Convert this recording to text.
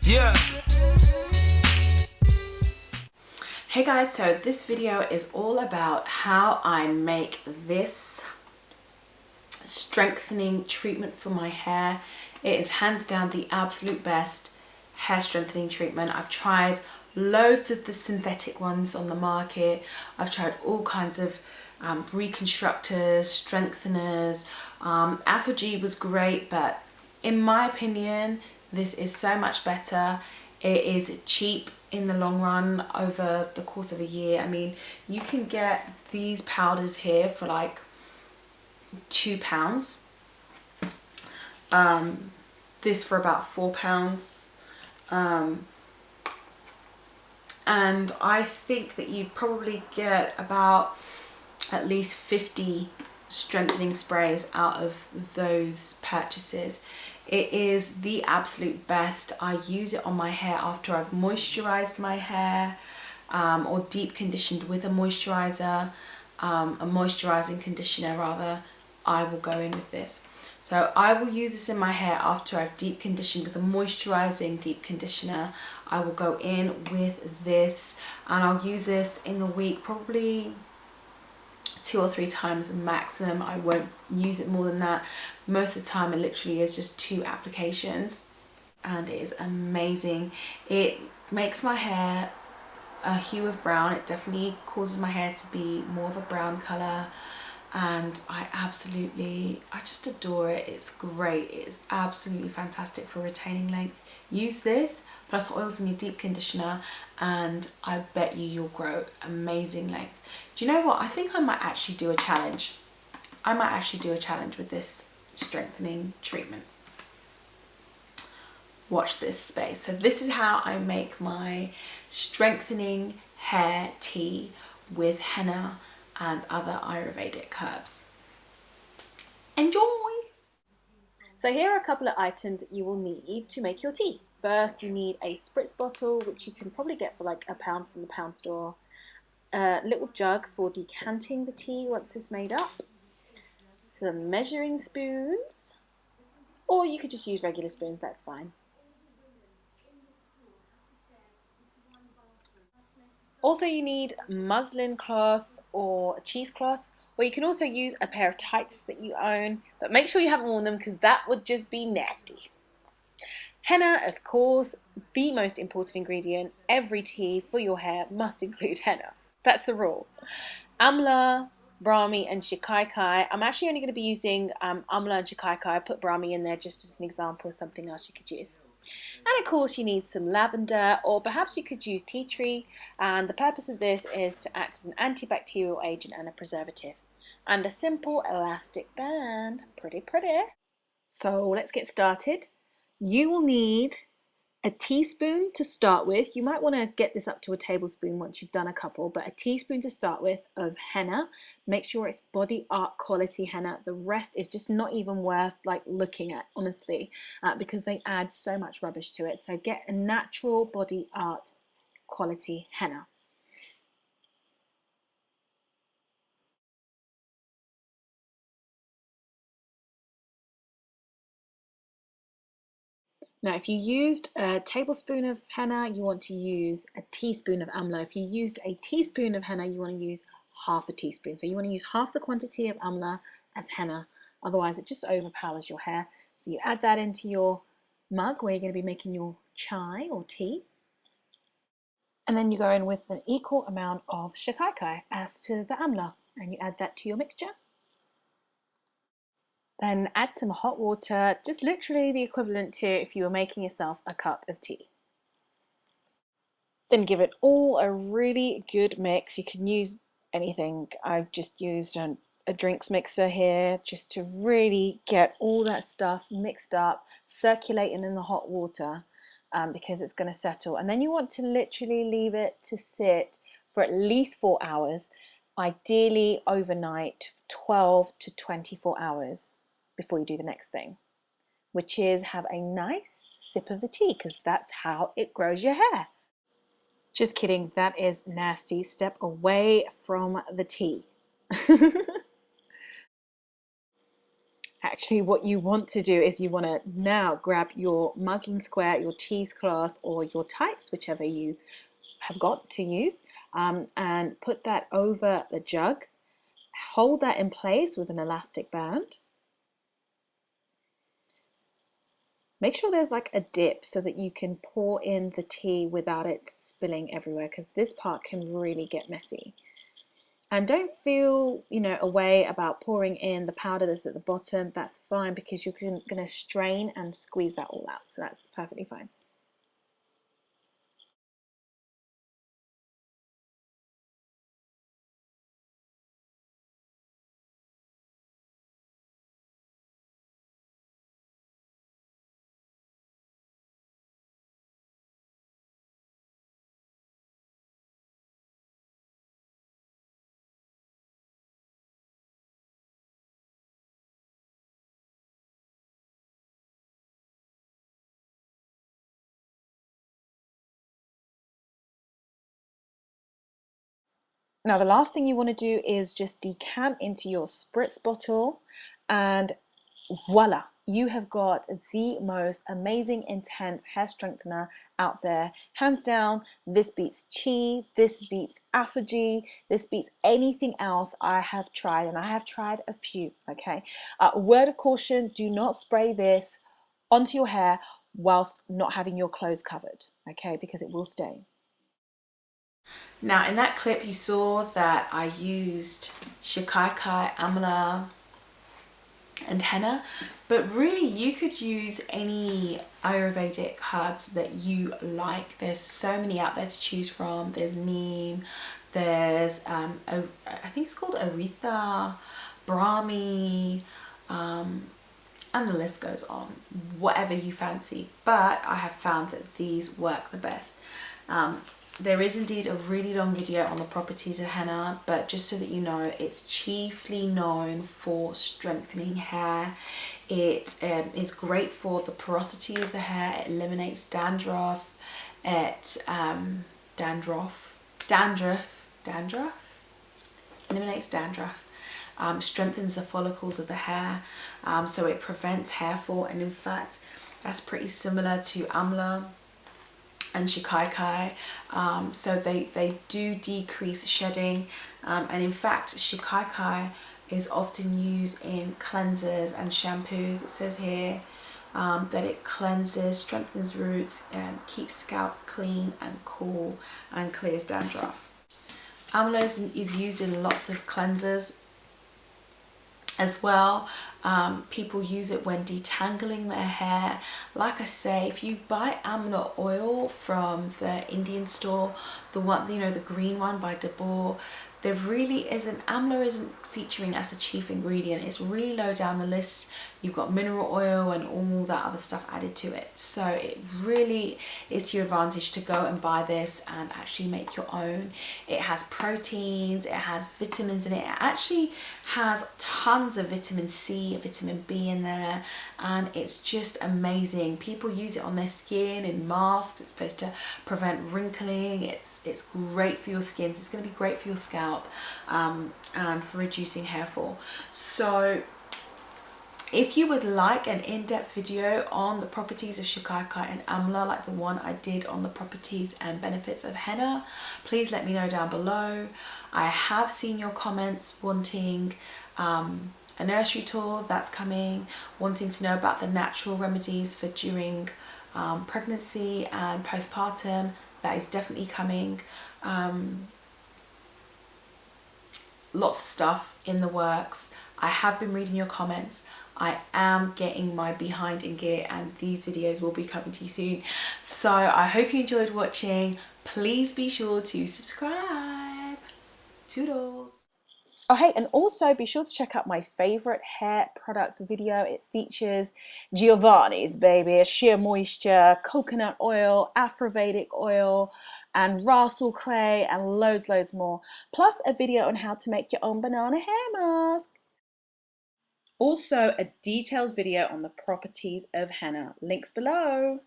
Yeah. Hey guys, so this video is all about how I make this strengthening treatment for my hair. It is hands down the absolute best hair strengthening treatment. I've tried loads of the synthetic ones on the market. I've tried all kinds of reconstructors, strengtheners. APHOGEE was great, but in my opinion, this is so much better. It is cheap in the long run over the course of a year. I mean, you can get these powders here for like £2. This for about £4. And I think that you'd probably get about at least 50 strengthening sprays out of those purchases. It is the absolute best. I use it on my hair after I've moisturized my hair or deep conditioned with a moisturizer, a moisturizing conditioner rather. I will go in with this. So I will use this in my hair after I've deep conditioned with a moisturizing deep conditioner. I will go in with this and I'll use this in the week probably 2 or 3 times maximum. I won't use it more than that. Most of the time it literally is just 2 applications and it is amazing. It makes my hair a hue of brown. It definitely causes my hair to be more of a brown color, and I just adore it. It's great. It is absolutely fantastic for retaining length. Use this plus oils in your deep conditioner and I bet you'll grow amazing lengths. Do you know what? I think I might actually do a challenge. I might actually do a challenge with this strengthening treatment. Watch this space. So this is how I make my strengthening hair tea with henna and other Ayurvedic herbs. Enjoy! So here are a couple of items that you will need to make your tea. First, you need a spritz bottle, which you can probably get for like £1 from the pound store. A little jug for decanting the tea once it's made up. Some measuring spoons, or you could just use regular spoons, that's fine. Also, you need muslin cloth or a cheesecloth, or you can also use a pair of tights that you own, but make sure you haven't worn them because that would just be nasty. Henna, of course, the most important ingredient. Every tea for your hair must include henna. That's the rule. Amla, Brahmi and Shikaikai. I'm actually only going to be using Amla and Shikaikai. I put Brahmi in there just as an example of something else you could use. And of course you need some lavender, or perhaps you could use tea tree, and the purpose of this is to act as an antibacterial agent and a preservative. And a simple elastic band. Pretty. So let's get started. You will need a teaspoon to start with. You might want to get this up to a tablespoon once you've done a couple, but a teaspoon to start with of henna. Make sure it's body art quality henna. The rest is just not even worth like looking at, honestly, because they add so much rubbish to it. So get a natural body art quality henna. Now, if you used a tablespoon of henna, you want to use a teaspoon of amla. If you used a teaspoon of henna, you want to use half a teaspoon. So you want to use half the quantity of amla as henna. Otherwise, it just overpowers your hair. So you add that into your mug where you're going to be making your chai or tea. And then you go in with an equal amount of shikaikai as to the amla. And you add that to your mixture. Then add some hot water, just literally the equivalent to if you were making yourself a cup of tea. Then give it all a really good mix. You can use anything. I've just used a drinks mixer here just to really get all that stuff mixed up, circulating in the hot water because it's going to settle. And then you want to literally leave it to sit for at least 4 hours, ideally overnight, 12 to 24 hours. Before you do the next thing, which is have a nice sip of the tea, because that's how it grows your hair. Just kidding, that is nasty. Step away from the tea. Actually, what you want to do is you want to now grab your muslin square, your cheesecloth, or your tights, whichever you have got to use, and put that over the jug. Hold that in place with an elastic band. Make sure there's like a dip so that you can pour in the tea without it spilling everywhere, because this part can really get messy. And don't feel, a way about pouring in the powder that's at the bottom. That's fine, because you're going to strain and squeeze that all out. So that's perfectly fine. Now, the last thing you want to do is just decant into your spritz bottle, and voila, you have got the most amazing, intense hair strengthener out there. Hands down, this beats Chi, this beats APHOGEE, this beats anything else I have tried, and I have tried a few, okay? Word of caution, do not spray this onto your hair whilst not having your clothes covered, okay? Because it will stain. Now, in that clip, you saw that I used Shikakai, Amla, and henna, but really you could use any Ayurvedic herbs that you like. There's so many out there to choose from. There's neem, there's I think it's called Aretha, Brahmi, and the list goes on, whatever you fancy. But I have found that these work the best. There is indeed a really long video on the properties of henna, but just so that you know, it's chiefly known for strengthening hair. It is great for the porosity of the hair. It eliminates dandruff. It eliminates dandruff. Strengthens the follicles of the hair, so it prevents hair fall. And in fact, that's pretty similar to amla and shikakai. So they do decrease shedding, and in fact shikakai is often used in cleansers and shampoos. It says here that it cleanses, strengthens roots, and keeps scalp clean and cool, and clears dandruff. Amla is used in lots of cleansers as well. People use it when detangling their hair. Like I say, if you buy amla oil from the Indian store, the one, the green one by Dabur, there really isn't, amla isn't featuring as a chief ingredient. It's really low down the list. You've got mineral oil and all that other stuff added to it. So it really is to your advantage to go and buy this and actually make your own. It has proteins, it has vitamins in it. It actually has tons of vitamin C, vitamin B in there, and it's just amazing. People use it on their skin in masks. It's supposed to prevent wrinkling. It's great for your skin. It's going to be great for your scalp, and for reducing hair fall. So if you would like an in-depth video on the properties of shikakai and amla, like the one I did on the properties and benefits of henna, please let me know down below. I have seen your comments wanting a nursery tour. That's coming. Wanting to know about the natural remedies for during pregnancy and postpartum. That is definitely coming. Lots of stuff in the works. I have been reading your comments. I am getting my behind in gear, and these videos will be coming to you soon. So I hope you enjoyed watching. Please be sure to subscribe. Toodles. Oh hey, and also be sure to check out my favorite hair products video. It features Giovanni's, baby, sheer moisture, coconut oil, Afro-Vedic oil, and Rasul clay, and loads more. Plus a video on how to make your own banana hair mask. Also a detailed video on the properties of henna. Links below.